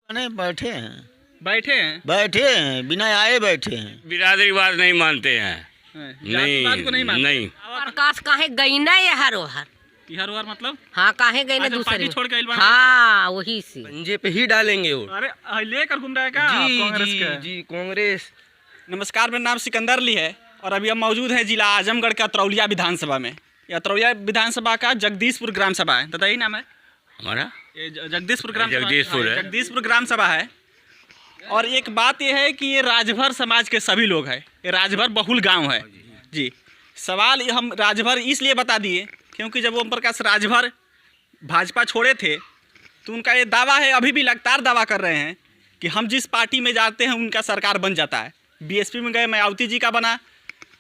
नहीं बैठे हैं, बैठे हैं बिना आए बैठे हैं। बिरादरीवाद नहीं मानते हैं। जातिवाद को नहीं मानते। नहीं। प्रकाश काहे गई ना ये हर मतलब हाँ काहे गई ना अच्छा, दूसरे पार्टी में? छोड़ के आइल बाड़े? हाँ वही से पंजे पे ही डालेंगे वो। अरे लेकर घूम रहा है क्या कांग्रेस का? जी कांग्रेस। नमस्कार, मेरा नाम सिकंदर अली है और अभी हम मौजूद हैं जिला आजमगढ़ का अतरौलिया विधानसभा में। यह अतरौलिया विधानसभा का जगदीशपुर ग्राम सभा है। दादा यही नाम है हमारा ये जगदीशपुर ग्राम सभा? जगदीशपुर हाँ, है। जगदीशपुर ग्राम सभा है। और एक बात यह है कि ये राजभर समाज के सभी लोग हैं। ये राजभर बहुल गांव है जी। सवाल हम राजभर इसलिए बता दिए क्योंकि जब ओम प्रकाश राजभर भाजपा छोड़े थे तो उनका ये दावा है, अभी भी लगातार दावा कर रहे हैं कि हम जिस पार्टी में जाते हैं उनका सरकार बन जाता है। बीएसपी में गए, मायावती जी का बना।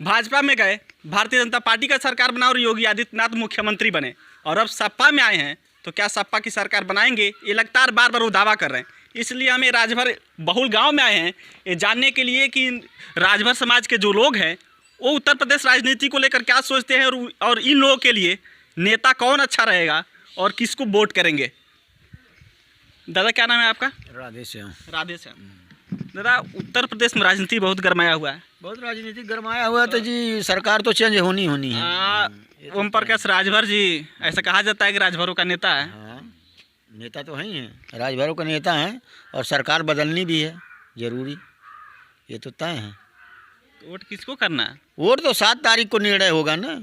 भाजपा में गए, भारतीय जनता पार्टी का सरकार बना और योगी आदित्यनाथ मुख्यमंत्री बने। और अब सपा में आए हैं तो क्या सपा की सरकार बनाएंगे? ये लगातार बार बार वो दावा कर रहे हैं। इसलिए हमें राजभर बहुल गांव में आए हैं ये जानने के लिए कि राजभर समाज के जो लोग हैं वो उत्तर प्रदेश राजनीति को लेकर क्या सोचते हैं और इन लोगों के लिए नेता कौन अच्छा रहेगा और किसको वोट करेंगे। दादा क्या नाम है आपका? राधे श्याम। राधे श्याम। दादा उत्तर प्रदेश में राजनीति बहुत गरमाया हुआ है। बहुत राजनीतिक गरमाया हुआ है तो जी सरकार तो चेंज होनी है। ओम प्रकाश राजभर जी, ऐसा कहा जाता है कि राजभरों का नेता है। हाँ, नेता तो हैं ही हैं, राजभरों का नेता हैं और सरकार बदलनी भी है जरूरी, ये तो तय है। तो वोट किसको करना है? वोट तो 7 तारीख को निर्णय होगा ना,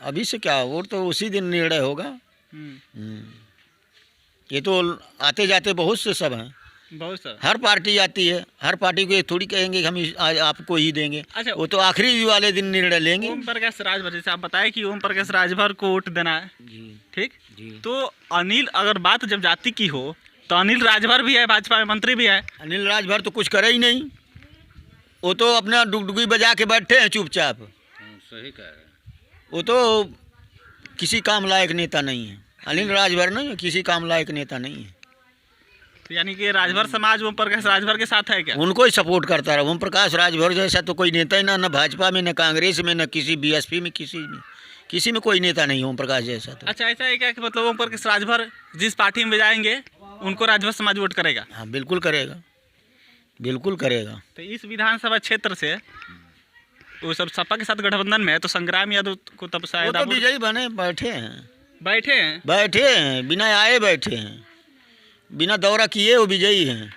अभी से क्या, वोट तो उसी दिन निर्णय होगा। ये तो आते जाते बहुत से सब हैं, बहुत सर। हर पार्टी आती है, हर पार्टी को ये थोड़ी कहेंगे कि हम आज आपको ही देंगे। अच्छा, वो तो आखिरी वाले दिन निर्णय लेंगे। ओम प्रकाश राजभर, जैसे आप बताएं कि ओम प्रकाश राजभर को वोट देना है जी ठीक जी। तो अनिल, अगर बात जब जाति की हो तो अनिल राजभर भी है, भाजपा में मंत्री भी है। अनिल राजभर तो कुछ करे ही नहीं, वो तो अपना डुगडुगी बजा के बैठे हैं चुपचाप। सही कह रहे हैं। वो तो किसी काम लायक नेता नहीं है। अनिल राजभर नहीं, किसी काम लायक नेता नहीं है। तो यानी कि राजभर समाज ओम प्रकाश राजभर के साथ है क्या? उनको ही सपोर्ट करता रहा। ओम प्रकाश राजभर जैसा तो कोई नेता ही ना, न भाजपा में, न कांग्रेस में, न किसी बीएसपी में, किसी में कोई नेता नहीं ओम प्रकाश जैसा तो। अच्छा, ऐसा है क्या कि मतलब ओम प्रकाश राजभर जिस पार्टी में जाएंगे उनको राजभर समाज वोट करेगा? हाँ बिल्कुल करेगा, बिल्कुल करेगा। तो इस विधानसभा क्षेत्र से वो सब सपा के साथ गठबंधन में है तो संग्राम यादव को तब वो शायद तो आप विजयी बने बैठे हैं, बैठे हैं। बिना आए बैठे हैं, बिना दौरा किए वो विजयी हैं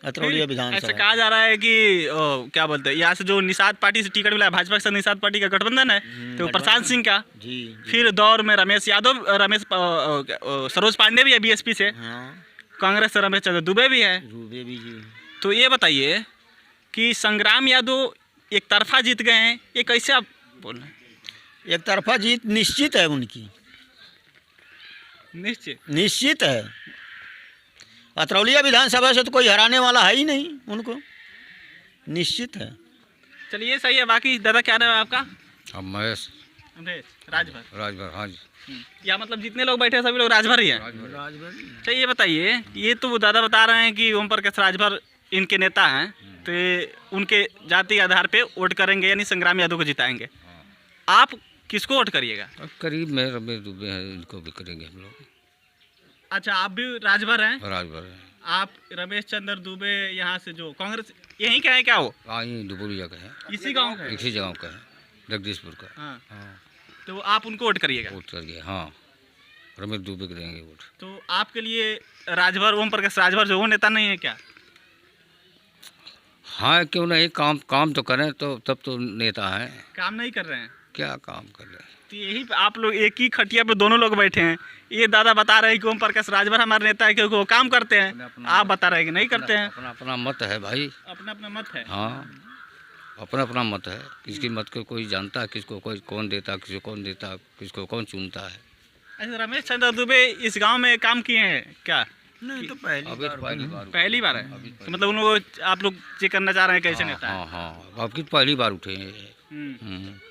अतरौलिया ऐसा विधानसभा। कहा जा रहा है कि क्या बोलते हैं, यहाँ से जो निषाद पार्टी से टिकट मिला है, भाजपा के साथ निषाद पार्टी का गठबंधन है तो प्रशांत सिंह का जी। फिर दौर में रमेश यादव, सरोज पांडे भी है बीएसपी से, हाँ, कांग्रेस से रमेश चंद्र दुबे भी है। रूबे भी जी। तो ये बताइए कि संग्राम यादव एक तरफा जीत गए हैं, ये कैसे आप बोल रहे हैं? एक तरफा जीत निश्चित है उनकी, निश्चित है। अतरौलिया विधानसभा से तो कोई हराने वाला है ही नहीं, उनको निश्चित है। चलिए सही है। बाकी दादा क्या नाम है आपका? हम महेश राजभर। हाँ जी। या मतलब जितने लोग बैठे हैं सभी लोग राजभर ही हैं? अच्छा, ये बताइए, ये तो दादा बता रहे हैं कि ओम प्रकाश राजभर इनके नेता हैं तो ये उनके जाति के आधार पे वोट करेंगे यानी संग्राम यादव को जिताएंगे। आप किसको वोट करिएगा? अब करीब में रमेश दुबे हैं, इनको भी करेंगे हम लोग। अच्छा, आप भी राजभर हैं? राजभर है। आप रमेश चंद्र दुबे यहाँ से जो कांग्रेस यहीं का है क्या? वो हाँ, ये दुबोली जगह है, इसी गांव का है? इसी जगह का है, जगदीशपुर का। हाँ, हाँ, तो आप उनको वोट करिएगा? वोट करिए। हाँ, रमेश दुबे को देंगे वोट। तो आपके लिए राजभर, ओम प्रकाश राजभर जो वो नेता नहीं है क्या? हाँ, क्यों नहीं, काम तो करें तो तब तो नेता हैं। काम नहीं कर रहे हैं? क्या काम कर रहे हैं? तो यही आप लोग एक ही खटिया पे दोनों लोग बैठे हैं। ये दादा बता रहे हैं कि ओम प्रकाश राजभर हमारे नेता है क्योंकि वो काम करते हैं, आप बता रहे हैं कि नहीं करते हैं। अपना अपना मत है भाई। अपना अपना मत है। हाँ, अपना अपना मत है। किसकी मत को कोई जानता है, किसको कोई कौन देता, किसको कौन देता, किसको कौन चुनता है। अच्छा, रमेश चंद्र दुबे इस गांव में काम किए हैं क्या? नहीं तो अभी तो पहली बार है। तो मतलब उन लोग आप लोग चेक करना चाह रहे हैं कैसे नेता है? हाँ हाँ, आपकी पहली बार उठे हैं।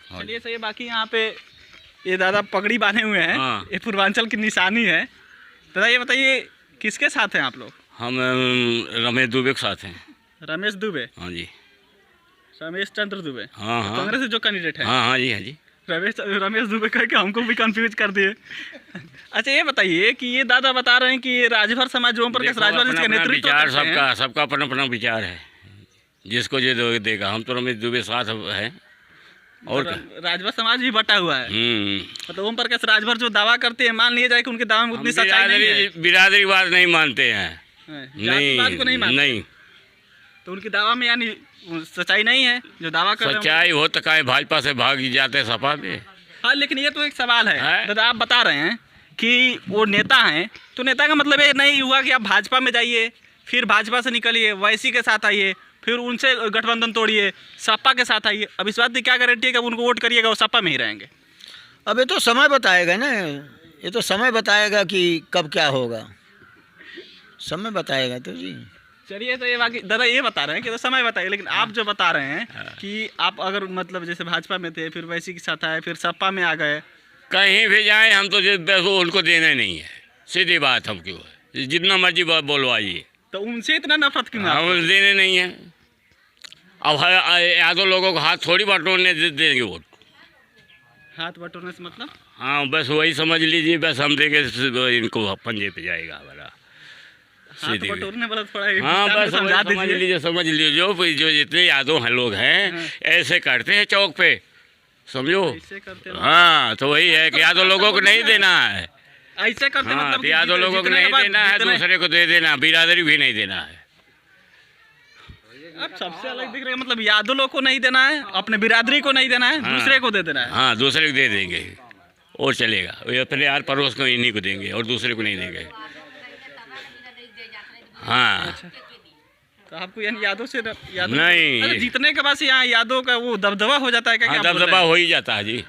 हाँ, चलिए सही है। बाकी यहाँ पे ये दादा पगड़ी बांधे हुए हैं। हाँ। ये पूर्वांचल की निशानी है। दादा ये बताइए किसके साथ हैं आप लोग? हम रमेश दुबे के साथ हैं। रमेश दुबे? हाँ जी। रमेश चंद्र दुबे? हाँ हाँ। कांग्रेस से जो कैंडिडेट है? हाँ हाँ जी, हाँ जी। रमेश दुबे कह के हमको भी कंफ्यूज कर दिए। अच्छा ये बताइए कि ये दादा बता रहे हैं कि ये राजभर समाज ओम प्रकाश देखो, राजभर अपना जिसका अपना नेतृत्व विचार करते हैं। सबका अपना अपना विचार है, जिसको जो देगा। हम तो रमेश दुबे साथ है और क्या। राजभर समाज भी बटा हुआ है। हम्म। मतलब ओम प्रकाश राजभर जो दावा करते हैं, मान लिया जाए कि उनके दावा में उतनी सच्चाई नहीं है, बिरादरीवाद नहीं मानते हैं। जातिवाद को नहीं मानते, नहीं, तो उनके दावा में यानी सच्चाई नहीं है जो दावा कर रहे हैं। सच्चाई हो तो काहे भाजपा से भाग जाते सपा में। हाँ, लेकिन ये तो एक सवाल है है? दादा, आप बता रहे हैं कि वो नेता हैं, तो नेता का मतलब ये नहीं हुआ कि आप भाजपा में जाइए, फिर भाजपा से निकलिए, वैसी के साथ आइए, फिर उनसे गठबंधन तोड़िए, सपा के साथ आइए। अब इस बात की क्या गारंटी है कि अब उनको वोट करिएगा वो सपा में ही रहेंगे? अब ये तो समय बताएगा ना, ये तो समय बताएगा कि कब क्या होगा, समय बताएगा तो जी। चलिए, तो ये बाकी दादा ये बता रहे हैं कि तो समय बताइए, लेकिन आप जो बता रहे हैं कि आप अगर मतलब जैसे भाजपा में थे, फिर वैसी के साथ आए, फिर सपा में आ गए, कहीं भी जाए हम तो वो उनको देना नहीं है, सीधी बात। हम क्यों है, जितना मर्जी बोलवाइए, तो उनसे इतना नफरत क्यों है आपको? हम देने नहीं है। अब यादव लोगों को हाथ थोड़ी बटोरने देंगे वोट। हाथ बटोरने से मतलब? हाँ, बस वही समझ लीजिए, बस हम देंगे इनको पंजे पे जाएगा हमारा। हाथ सीधी बटोरने वाला थोड़ा हाँ, विस्तार में बस समझा समझ दीजिए। समझ लीजिए जो जितने यादव हैं लोग हैं ऐसे करते हैं चौक पे, समझो। ऐसे करते हैं। हाँ, तो वही है कि यादव लोगों को नहीं देना है। ऐसे करते हाँ, मतलब तो कि यादव लोगों को जीतने नहीं के बाद देना है, जितने- दूसरे को दे देना, बिरादरी भी नहीं देना है। आप सबसे अलग दिख रहे हैं, मतलब यादव लोग को नहीं देना है, अपने बिरादरी को नहीं देना है, हाँ। दूसरे को दे देना है। हाँ, दूसरे को दे देंगे और चलेगा। ये अपने यार पड़ोस को इन्हीं को देंगे और दूसरे को नहीं देंगे। हाँ, तो आपको यानी यादव से यादव नहीं। अच्छा, जीतने के बाद से यहाँ यादव का वो दबदबा हो जाता है क्या? हाँ, क्या आप बोल दबदबा रहे हो ही जाता है जी।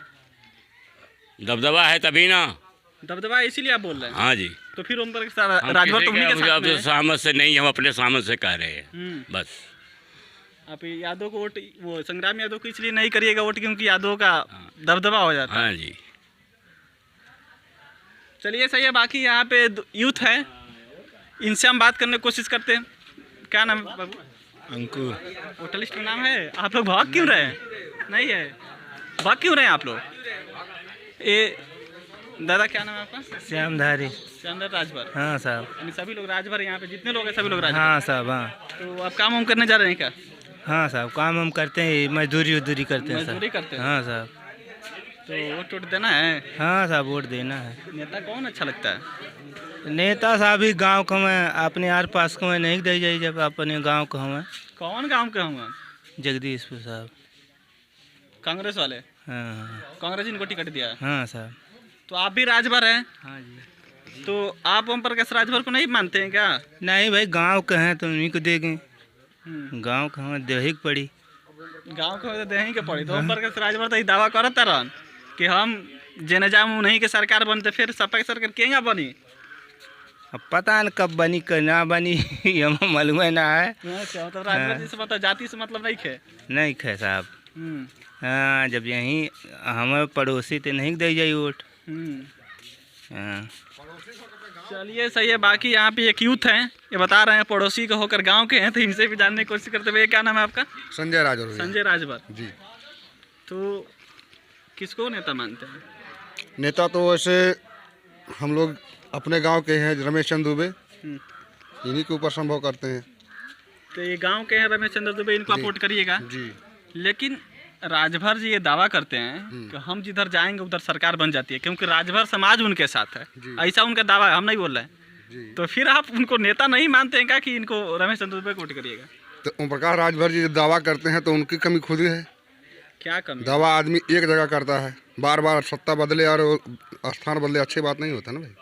दबदबा है तभी ना। हैं? दबदबा है, इसीलिए आप बोल रहे हैं। हाँ जी। तो फिर उन पर हम राजभर किसी तो उन्हीं के साथ अब में है। सहमत से नहीं, हम अपने सहमत से कह रहे हैं हम्म। बस। आप यादव को वोट, वो संग्राम यादव को इसलिए नहीं करिएगा वोट क्योंकि यादव का दबदबा हो जाता है। हाँ जी। चलिए, सही है। बाकी यहाँ पे यूथ है, इनसे हम बात करने की कोशिश करते हैं। क्या नाम है बाबू? अंकुर। वोटर लिस्ट में नाम है। आप लोग भाग क्यों रहे हैं? नहीं है, भाग क्यों रहे हैं आप लोग? ये दादा क्या नाम है आपका? श्यामधारी। श्यामधारी राजभर। हाँ साहब। यानी सभी लोग राजभर, यहाँ पे जितने लोग हैं सभी लोग राजभर। हाँ साहब। हाँ तो आप काम वाम करने जा रहे हैं क्या? हाँ साहब, काम हम करते हैं, मजदूरी उजदूरी करते हैं मजदूरी साहब। करते हैं? हाँ साहब। तो वोट वोट देना है? हाँ साहब, वोट देना है। नेता कौन अच्छा लगता है? नेता साहब ही गांव को हमें अपने आर पास को हमें नहीं दे जाइए, जब अपने गांव को हमें कौन गाँव के होंगे? जगदीशपुर साहब। कांग्रेस वाले? हाँ कांग्रेस इनको टिकट दिया है। हाँ साहब। तो आप भी राजभर हैं, हाँ जी। तो आप ओम प्रकाश राजभर को नहीं मानते हैं क्या? नहीं भाई, गांव के हैं तो उन्हीं को देंगे। हम्म। गांव को हमें देही के पड़ी। गाँव के देही के पड़ी तो ओम प्रकाश राजभर तो ये दावा करता रहन कि हम जेने जाम उन्हीं के सरकार बनते, फिर सपा की सरकार केगा बनी? अब पता न कब बनी कब ना बनी हमें मालूम है ना है। अच्छा, तो राजभर जी से मतलब जाति से मतलब नहीं खे? नहीं खे साहब। हम्म। हाँ, जब यहीं हमें पड़ोसी तो नहीं दे जाइए वोट। हम्म। हाँ। चलिए, सही है। बाकी यहाँ पे एक यूथ हैं, ये बता रहे हैं पड़ोसी को होकर गांव के हैं, तो इनसे भी जानने की कोशिश करते हुए। क्या नाम है आपका? संजय राजभर भैया। संजय राजभर जी। तो किसको नेता मानते हैं? नेता तो वैसे हम लोग अपने गांव के हैं, रमेश चंद्र दुबे, हम्म। इन्हीं के ऊपर संभव करते हैं। तो ये गांव के हैं रमेश चंद्र दुबे, इनको आप वोट करिएगा। जी। लेकिन राजभर जी ये दावा करते हैं कि हम जिधर जाएंगे उधर सरकार बन जाती है, क्योंकि राजभर समाज उनके साथ है। ऐसा उनका दावा है, हम नहीं बोल रहे हैं। जी। तो फिर आप उनको नेता नहीं मानते हैं क्या कि इनको रमेश चंद्र दुबे को वोट करिएगा? तो ओम प्रकाश राजभर जी जब दावा करते हैं तो उनकी कमी खुद ही है। क्या कमी? दावा आदमी एक जगह करता है, बार बार सत्ता बदले और स्थान बदले, अच्छी बात नहीं होता ना भाई।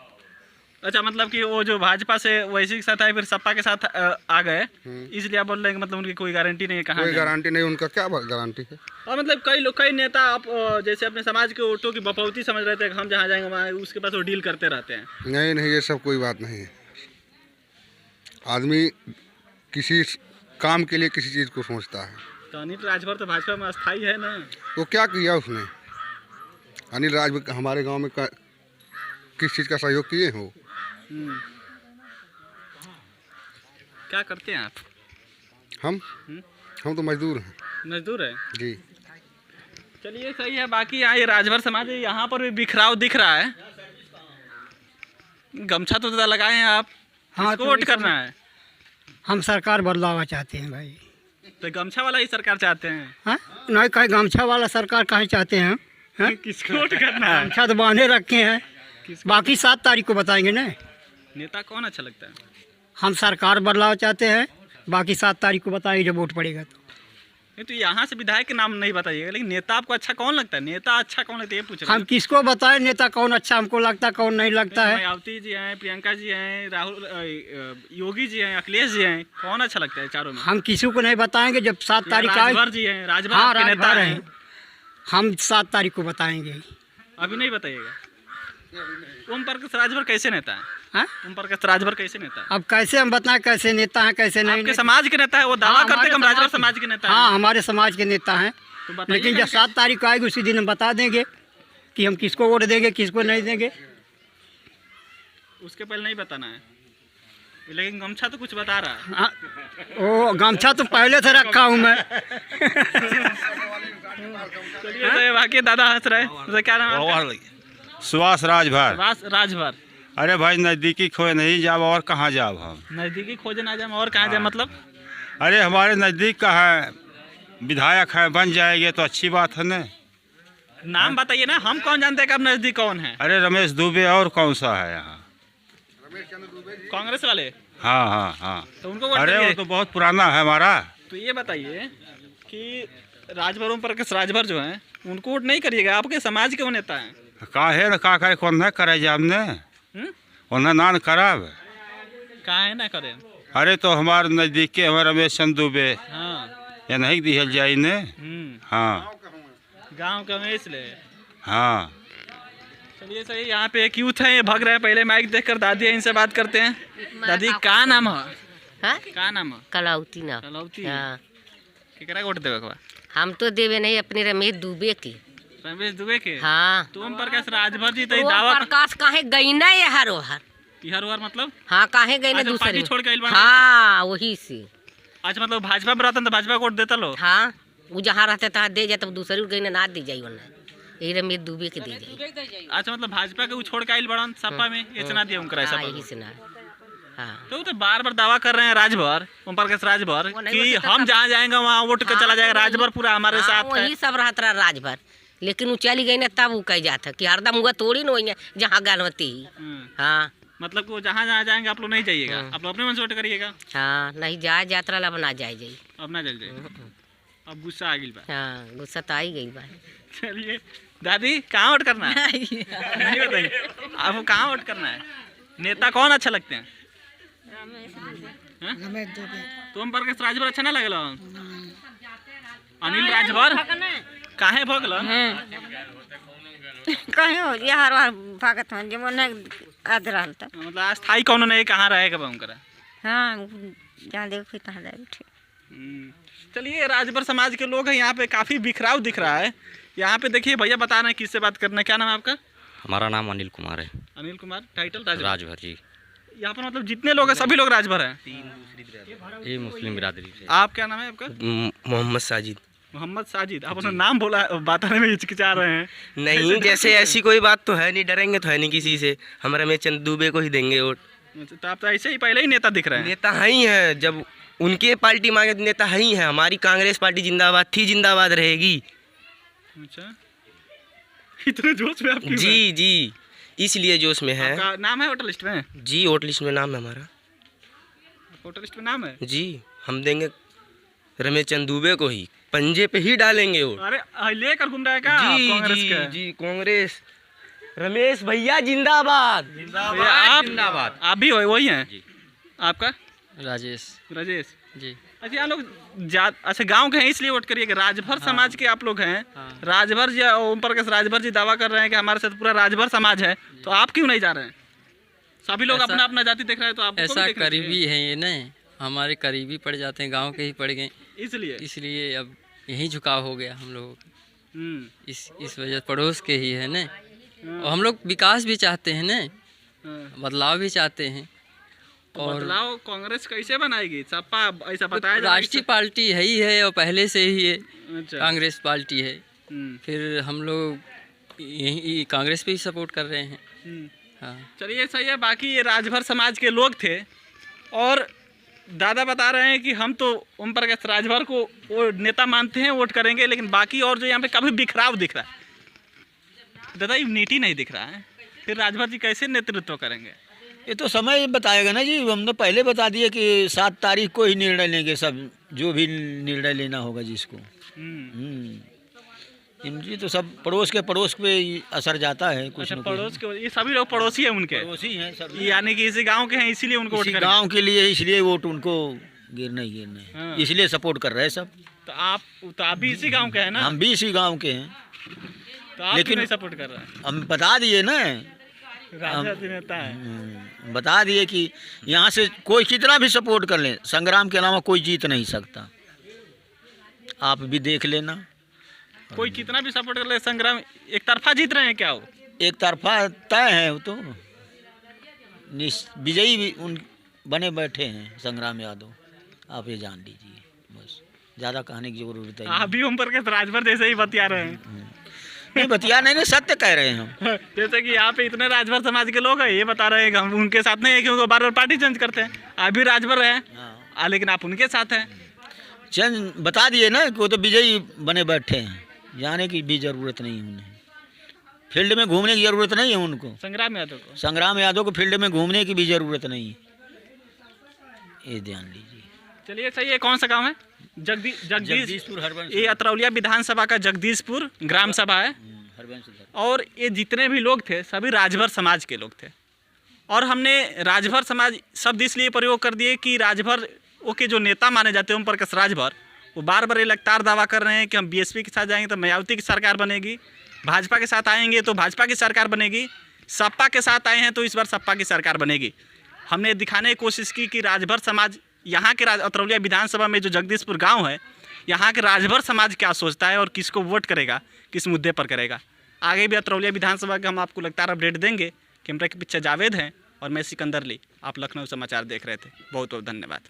अच्छा, मतलब कि वो जो भाजपा से वैसी के साथ आए, फिर सपा के साथ आ गए, इसलिए आप बोल रहे हैं कि मतलब उनकी कोई गारंटी नहीं है कहाँ कोई जाएंगे। गारंटी नहीं, उनका क्या गारंटी है। और मतलब कई लोग, कई नेता आप जैसे अपने समाज के वोटों की बपौती समझ रहे थे कि हम जहाँ जाएंगे वहाँ उसके पास वो डील करते रहते हैं। नहीं नहीं, ये सब कोई बात नहीं है। आदमी किसी काम के लिए किसी चीज़ को सोचता है। तो अनिल राजभर तो भाजपा में अस्थायी है ना? तो क्या किया उसने? अनिल राजभर हमारे गांव में किस चीज़ का सहयोग किए हो? क्या करते हैं आप? हम तो मजदूर हैं। मजदूर है। जी। चलिए सही है। बाकी यहाँ ये राजभर समाज है, यहाँ पर भी बिखराव दिख रहा है। गमछा तो ज़्यादा लगाए हैं आप, हाँ, किसको तो वोट इस करना है? हम सरकार बदलावा चाहते हैं भाई। तो गमछा वाला ही सरकार चाहते हैं। हाँ नहीं, कहीं गमछा वाला सरकार कहीं चाहते हैं? हाँ? किसको वोट करना है? गमछा तो बांधे रखे हैं, बाकी 7 तारीख को बताएंगे ना। नेता कौन अच्छा लगता है? हम सरकार बदलाव चाहते हैं, बाकी 7 तारीख को बताएंगे जब वोट पड़ेगा तो। नहीं तो यहाँ से विधायक के नाम नहीं बताइएगा, लेकिन नेता आपको अच्छा कौन लगता है? नेता अच्छा कौन लगता है ये पूछ रहे हम हैं। किसको बताएं नेता कौन अच्छा हमको लगता है, कौन नहीं लगता है? मायावती जी हैं, प्रियंका जी हैं, राहुल योगी जी हैं, अखिलेश जी हैं, कौन अच्छा लगता है चारों में? हम किसी को नहीं बताएंगे जब 7 तारीख आए। राजभर जी हैं, राजभर हाँ, आपके नेता राजभर हैं। हैं। हम 7 तारीख को बताएंगे। अभी नहीं बताइएगा। ओम प्रकाश राजभर कैसे नेता है? हाँ? ओम प्रकाश राजभर कैसे नेता है? अब कैसे हम बताएं कैसे नेता हैं कैसे नहीं? आपके समाज के नेता है, वो दावा हाँ, करते हैं कि हम हमारे राजभर समाज समाज के नेता हाँ, हैं। हमारे समाज के नेता हैं। तो बताइए लेकिन जब 7 तारीख को आएगी उसी दिन हम बता देंगे कि हम किसको वोट देंगे किसको नहीं देंगे। उसके पहले नहीं बताना है, लेकिन गमछा तो कुछ बता रहा है। हाँ, ओ गमछा तो पहले से रखा हूँ मैं। चलिए तो बाकी दादा हंस रहे हैं। तो क्या नाम है आपका? सुभाष राजभर। राजभर। अरे भाई नज़दीकी खोए नहीं जाब और कहाँ जाब हम? नज़दीकी खोजे ना जाए और कहाँ जाए मतलब? अरे हमारे नज़दीक का है, विधायक है, बन जाएंगे तो अच्छी बात है ना। नाम बताइए ना, हम कौन जानते हैं कि आप नज़दीक कौन है? अरे रमेश दुबे और कौन सा है यहाँ? कांग्रेस वाले? हाँ हाँ हाँ। तो उनको वोट अरे वो करिए। तो बहुत पुराना है हमारा। तो ये बताइए कि राजभर ओम प्रकाश राजभर जो हैं उनको वोट नहीं करिएगा, आपके समाज के वो नेता हैं। काहे न का करे कौन न करे जाब ने उन्हें नान करब। कहाँ है ना करें? अरे तो हमारे नज़दीक के हमारे रमेश चंद दुबे हाँ। या नहीं दिहल जाई ने। हाँ गांव का में इसलिए। हाँ। चलिए सही। यहाँ पे एक यूथ है, ये भाग रहे हैं। पहले माइक देखकर दादी है, इनसे बात करते हैं। दादी का नाम है? हाँ? का नाम है? कलावती ना। कलौती। हाँ। केकरा वोट देवे के बा? हम तो देवे नहीं अपने रमेश दुबे की। रमेश दुबे के? हाँ। तो ओम प्रकाश राजभर जी तो ओम दावा प्रकाश काहे गई ना ये हर ओहर? हर मतलब? हाँ काहे गई ना अच्छा, दूसरे पार्टी में? छोड़ के आइल बानी? हाँ वही से। अच्छा मतलब भाजपा में रहता तो भाजपा को वोट देता लो? हाँ वो जहाँ रहते तहाँ दे जाए, तब दूसरे को गई ना दी जाई वरना यही रमेश दुबे के दे जाई। अच्छा मतलब भाजपा के वो छोड़ के आइल बड़न सपा में इतना दिया उनका ऐसा? हाँ यही से ना। हाँ तो वो तो बार बार दावा कर रहे हैं राजभर, ओम प्रकाश राजभर, वो नहीं कि हो सकता हम तब। जहाँ जाएंगे वहाँ वोट के चला जाएगा, राजभर पूरा हमारे हाँ, साथ है। वही सब रहता रहा राजभर, लेकिन वो चली गई ना तब वो कह जाता कि हरदम हुआ थोड़ी न हुई जहाँ गानवती ही। हाँ मतलब कि वो जहाँ जहाँ जाएंगे आप लोग नहीं जाइएगा, हाँ। आप लोग अपने मन से वोट करिएगा। हाँ नहीं जाए यात्रा ला बना जाए जाई। अब ना चल जाए, अब गुस्सा आ गई बा। हाँ गुस्सा तो आ ही गई बा। चलिए दादी कहाँ वोट करना है? नहीं बताइए आपको कहाँ वोट करना है? नेता कौन अच्छा लगते हैं? तो ओम प्रकाश राजभर अच्छा ना लगल? अनिल राजभर काहे भगल? कहीं हो ये हर बार भागत हन जे मन आद रहल त मतलब अस्थाई कौन नहीं, कहाँ रहेगा बा उनकरा? हाँ जहाँ देखो तहाँ जाए बैठे। चलिए राजभर समाज के लोग हैं, यहाँ पे काफ़ी बिखराव दिख रहा है। यहाँ पे देखिए भैया बता रहे हैं किससे बात करना है। क्या नाम है आपका? हमारा नाम अनिल कुमार है। अनिल कुमार। टाइटल राजभर जी। यहाँ पर मतलब जितने लोग हैं सभी लोग राजभर हैं? ये मुस्लिम बिरादरी से। आप क्या नाम है आपका? मोहम्मद साजिद। मोहम्मद साजिद। आप अपना नाम बोला बताने में हिचकिचा रहे हैं। नहीं जैसे ऐसी कोई बात तो है नहीं, डरेंगे तो है नहीं किसी से। हम रमेश चंद दुबे को ही देंगे वोट। तो आप तो ऐसे ही पहले ही नेता दिख रहे हैं। नेता है ही है, जब उनके पार्टी मांगे तो नेता है ही है। हमारी कांग्रेस पार्टी जिंदाबाद थी, जिंदाबाद रहेगी। अच्छा इतने जोश में आप क्यों जी हैं? जी इसलिए जोश में है। आपका नाम है वोटर लिस्ट में? जी वोट लिस्ट में नाम है हमारा। वोटर लिस्ट में नाम है? जी हम देंगे रमेश चंद दुबे को ही, पंजे पे ही डालेंगे वोट। अरे लेकर घूम रहा है क्या जी कांग्रेस जी का? जी कांग्रेस। रमेश भैया जिंदाबाद। भैया, आप जिंदाबाद। आप भी वही हैं? आपका? राजेश राजेश जी। अच्छा यहाँ लोग अच्छा गांव के हैं इसलिए वोट करिए कि राजभर समाज के आप लोग हैं। राजभर जी ओम प्रकाश राजभर जी दावा कर रहे हैं कि हमारे साथ पूरा राजभर समाज है, तो आप क्यों नहीं जा रहे हैं? सभी लोग अपना अपना जाति देख रहे हैं, तो आप ऐसा करीबी है ये नहीं, हमारे करीबी पड़ जाते हैं, गांव के ही पड़ गए, इसलिए अब यही झुकाव हो गया हम लोगों का। इस वजह पड़ोस के ही है न, और हम लोग विकास भी चाहते हैं न, बदलाव भी चाहते हैं। और बदलाव कांग्रेस कैसे बनाएगी? सपा ऐसा बताया राष्ट्रीय पार्टी है ही है और पहले से ही है। अच्छा। कांग्रेस पार्टी है, फिर हम लोग यही कांग्रेस पे ही सपोर्ट कर रहे हैं। हाँ चलिए सही है। बाकी ये राजभर समाज के लोग थे और दादा बता रहे हैं कि हम तो ओम प्रकाश राजभर को वो नेता मानते हैं, वोट करेंगे, लेकिन बाकी और जो यहाँ पे कभी बिखराव दिख रहा है दादा, यूनिटी नहीं दिख रहा है, फिर राजभर जी कैसे नेतृत्व करेंगे? ये तो समय बताएगा ना जी। हमने पहले बता दिया कि 7 तारीख को ही निर्णय लेंगे सब, जो भी निर्णय लेना होगा जिसको। इनकी तो सब पड़ोस पे ही असर जाता है कुछ अच्छा, न पड़ोस के ये सभी लोग पड़ोसी हैं उनके, पड़ोसी हैं सब, यानी कि इसी गांव के हैं, इसीलिए उनको वोट इसी करेंगे। गांव के लिए, इसलिए वोट उनको गिरना ही गिरना है। हाँ। इसलिए सपोर्ट कर रहे हैं सब। तो आप भी इसी गांव के हैं ना? हम भी इसी गांव के हैं, तो आप लेकिन नहीं सपोर्ट कर रहे हैं? हम बता दिए ना, राजनीति नेता है। बता दिए कि यहाँ से कोई कितना भी सपोर्ट कर ले, संग्राम के अलावा कोई जीत नहीं सकता। आप भी देख लेना, कोई कितना भी सपोर्ट कर ले, संग्राम एक तरफा जीत रहे हैं क्या वो? एक तरफा तय है वो तो। विजयी भी उन बने बैठे हैं संग्राम यादव, आप ये जान लीजिए, बस ज़्यादा कहने की जरूरत है। आप भी ओम प्रकाश राजभर जैसे ही बतिया रहे हैं। नहीं बतिया नहीं, सत्य कह रहे हैं हम। जैसे कि यहाँ पे इतने राजभर समाज के लोग हैं, ये बता रहे हैं कि हम उनके साथ नहीं है क्योंकि बार बार पार्टी चेंज करते हैं। आप भी राजभर हैं, लेकिन आप उनके साथ हैं। चंद बता दिए ना कि वो तो विजयी बने बैठे हैं, जाने की भी जरूरत नहीं है उन्हें, फील्ड में घूमने की जरूरत नहीं है उनको। संग्राम यादव को, संग्राम यादव को फील्ड में घूमने की भी जरूरत नहीं है, ये ध्यान लीजिए। चलिए सही है। कौन सा गांव है? जगदीशपुर हरबंस। ये अतरौलिया विधानसभा का जगदीशपुर ग्राम सभा है। और ये जितने भी लोग थे सभी राजभर समाज के लोग थे। और हमने राजभर समाज शब्द इसलिए प्रयोग कर दिए कि राजभर वो के जो नेता माने जाते हैं ओम प्रकाश राजभर, वो बार बार ये लगातार दावा कर रहे हैं कि हम बीएसपी के साथ जाएंगे तो मायावती की सरकार बनेगी, भाजपा के साथ आएंगे तो भाजपा की सरकार बनेगी, सपा के साथ आए हैं तो इस बार सपा की सरकार बनेगी। हमने दिखाने की कोशिश की कि राजभर समाज, यहाँ के अतरौलिया विधानसभा में जो जगदीशपुर गांव है, यहाँ के राजभर समाज क्या सोचता है और किसको वोट करेगा, किस मुद्दे पर करेगा। आगे भी अतरौलिया विधानसभा का हम आपको लगातार अपडेट देंगे। कैमरा के पीछे जावेद हैं और मैं सिकंदर ली। आप लखनऊ समाचार देख रहे थे। बहुत बहुत धन्यवाद।